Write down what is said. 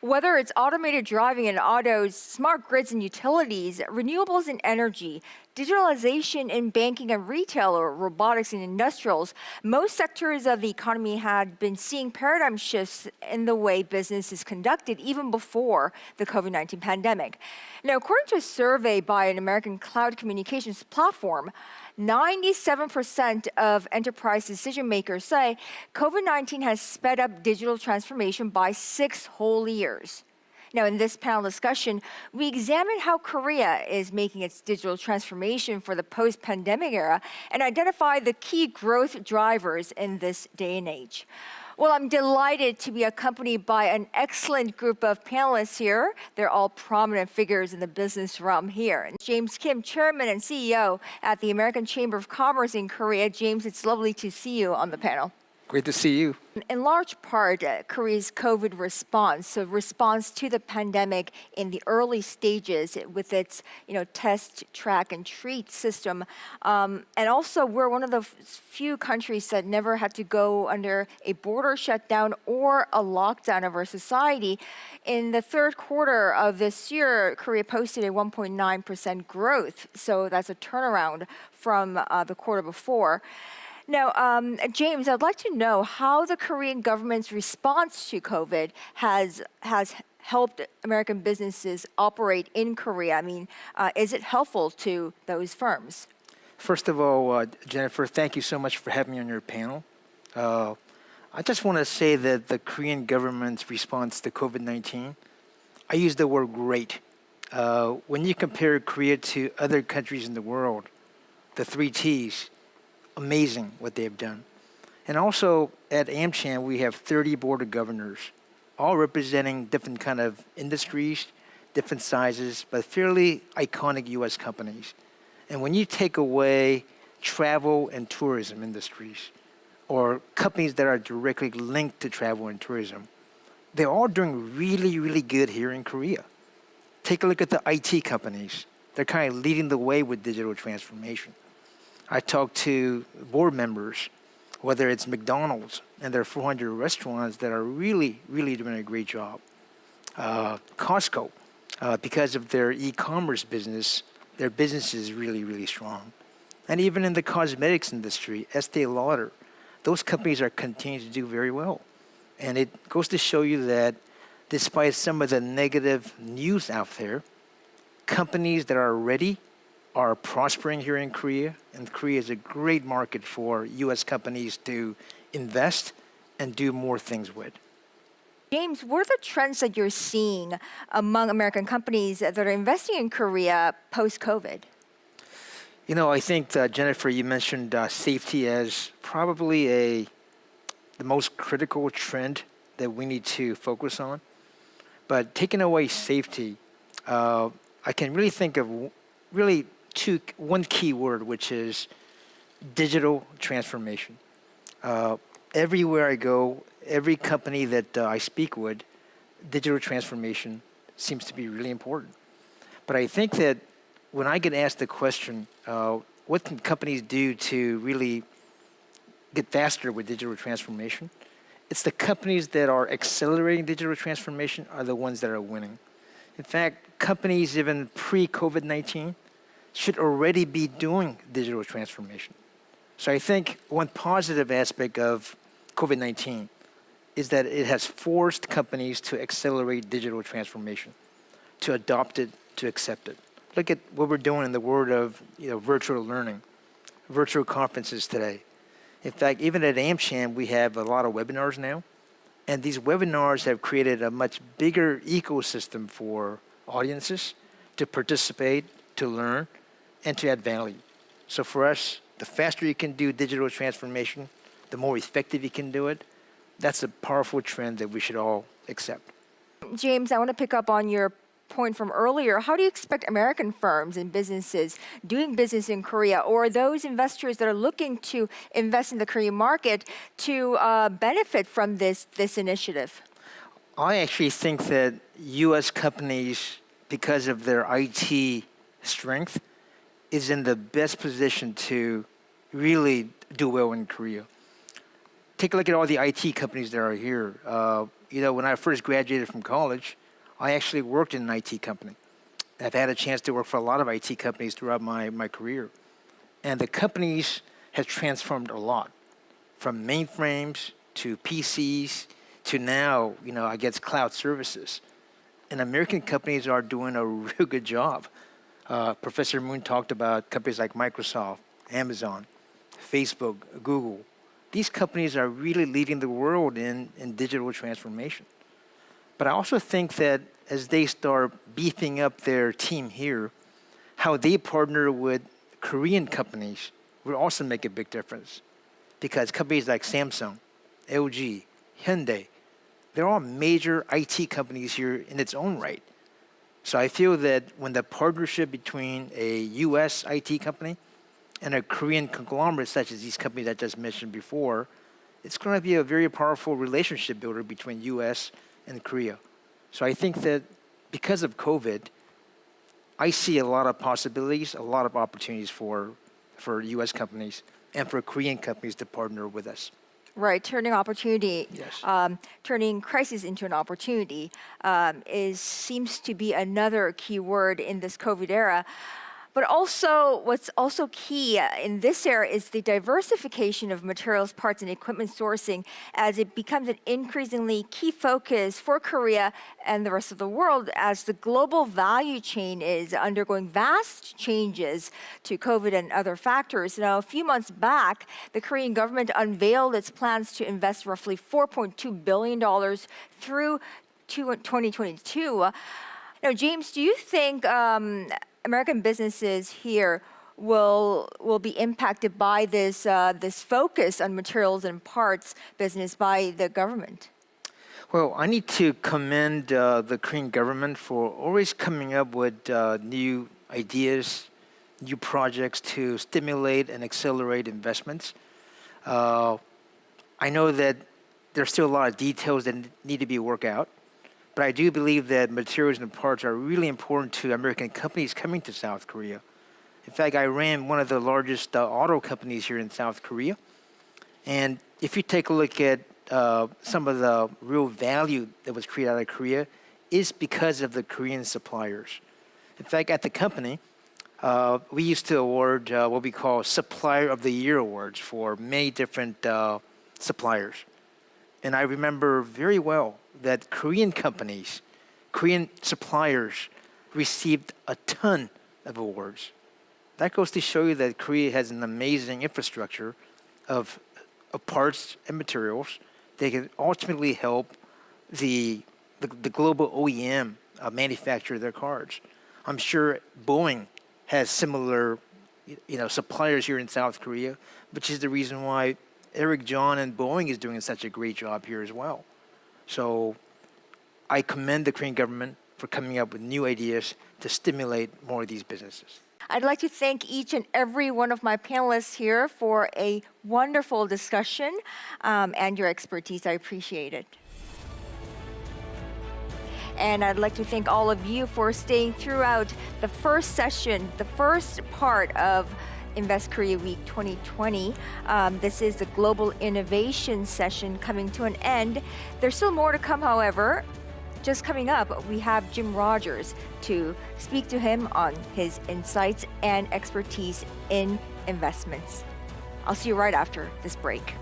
Whether it's automated driving and autos, smart grids and utilities, renewables and energy, digitalization in banking and retail, or robotics and industrials, most sectors of the economy had been seeing paradigm shifts in the way business is conducted even before the COVID-19 pandemic. Now, according to a survey by an American cloud communications platform, 97% of enterprise decision makers say COVID-19 has sped up digital transformation by 6 whole years. Now, in this panel discussion, we examine how Korea is making its digital transformation for the post-pandemic era and identify the key growth drivers in this day and age. Well, I'm delighted to be accompanied by an excellent group of panelists here. They're all prominent figures in the business realm here. And James Kim, Chairman and CEO at the American Chamber of Commerce in Korea. James, it's lovely to see you on the panel. Great to see you. In large part, Korea's COVID response, so response to the pandemic in the early stages with its test, track, and treat system. And also, we're one of the few countries that never had to go under a border shutdown or a lockdown of our society. In the third quarter of this year, Korea posted a 1.9% growth. So that's a turnaround from the quarter before. Now, James, I'd like to know how the Korean government's response to COVID has helped American businesses operate in Korea. I mean, is it helpful to those firms? First of all, Jennifer, thank you so much for having me on your panel. I just want to say that the Korean government's response to COVID-19, I use the word great. When you compare Korea to other countries in the world, the 3 T's, amazing what they have done. And also at AMCHAM, we have 30 board of governors, all representing different kind of industries, different sizes, but fairly iconic US companies. And when you take away travel and tourism industries, or companies that are directly linked to travel and tourism, they're all doing really, really good here in Korea. Take a look at the IT companies. They're kind of leading the way with digital transformation. I talk to board members, whether it's McDonald's and their 400 restaurants that are really, really doing a great job. Costco, because of their e-commerce business, their business is really, really strong. And even in the cosmetics industry, Estee Lauder, those companies are continuing to do very well. And it goes to show you that despite some of the negative news out there, companies that are ready are prospering here in Korea, and Korea is a great market for US companies to invest and do more things with. James, what are the trends that you're seeing among American companies that are investing in Korea post-COVID? I think, Jennifer, you mentioned safety as probably the most critical trend that we need to focus on. But taking away safety, I can really think of one key word, which is digital transformation. Everywhere I go, every company that I speak with, digital transformation seems to be really important. But I think that when I get asked the question, what can companies do to really get faster with digital transformation? It's the companies that are accelerating digital transformation are the ones that are winning. In fact, companies even pre-COVID-19 should already be doing digital transformation. So I think one positive aspect of COVID-19 is that it has forced companies to accelerate digital transformation, to adopt it, to accept it. Look at what we're doing in the world of virtual learning, virtual conferences today. In fact, even at AMCHAM, we have a lot of webinars now, and these webinars have created a much bigger ecosystem for audiences to participate, to learn, and to add value. So for us, the faster you can do digital transformation, the more effective you can do it. That's a powerful trend that we should all accept. James, I want to pick up on your point from earlier. How do you expect American firms and businesses doing business in Korea, or those investors that are looking to invest in the Korean market, to benefit from this initiative? I actually think that US companies, because of their IT strength, is in the best position to really do well in Korea. take a look at all the IT companies that are here. When I first graduated from college, I actually worked in an IT company. I've had a chance to work for a lot of IT companies throughout my career. And the companies have transformed a lot, from mainframes to PCs to now, I guess, cloud services. And American companies are doing a real good job. Professor Moon talked about companies like Microsoft, Amazon, Facebook, Google. These companies are really leading the world in digital transformation. But I also think that as they start beefing up their team here, how they partner with Korean companies will also make a big difference. Because companies like Samsung, LG, Hyundai, they're all major IT companies here in its own right. So I feel that when the partnership between a US IT company and a Korean conglomerate such as these companies I just mentioned before, it's going to be a very powerful relationship builder between US and Korea. So I think that because of COVID, I see a lot of possibilities, a lot of opportunities for US companies and for Korean companies to partner with us. Right, turning opportunity, Yes. turning crisis into an opportunity seems to be another key word in this COVID era. But also, what's also key in this era is the diversification of materials, parts, and equipment sourcing as it becomes an increasingly key focus for Korea and the rest of the world as the global value chain is undergoing vast changes to COVID and other factors. Now, a few months back, the Korean government unveiled its plans to invest roughly $4.2 billion through 2022. Now, James, do you think American businesses here will be impacted by this focus on materials and parts business by the government? Well, I need to commend the Korean government for always coming up with new ideas, new projects to stimulate and accelerate investments. I know that there's still a lot of details that need to be worked out. But I do believe that materials and parts are really important to American companies coming to South Korea. In fact, I ran one of the largest auto companies here in South Korea. And if you take a look at some of the real value that was created out of Korea, is because of the Korean suppliers. In fact, at the company, we used to award what we call Supplier of the Year awards for many different suppliers. And I remember very well that Korean companies, Korean suppliers received a ton of awards. That goes to show you that Korea has an amazing infrastructure of parts and materials that can ultimately help the global OEM manufacture their cars. I'm sure Boeing has similar suppliers here in South Korea, which is the reason why Eric John and Boeing is doing such a great job here as well. So I commend the Korean government for coming up with new ideas to stimulate more of these businesses. I'd like to thank each and every one of my panelists here for a wonderful discussion and your expertise. I appreciate it. And I'd like to thank all of you for staying throughout the first session, the first part of Invest Korea Week 2020. This is the Global Innovation Session coming to an end. There's still more to come, however. Just coming up, we have Jim Rogers to speak to him on his insights and expertise in investments. I'll see you right after this break.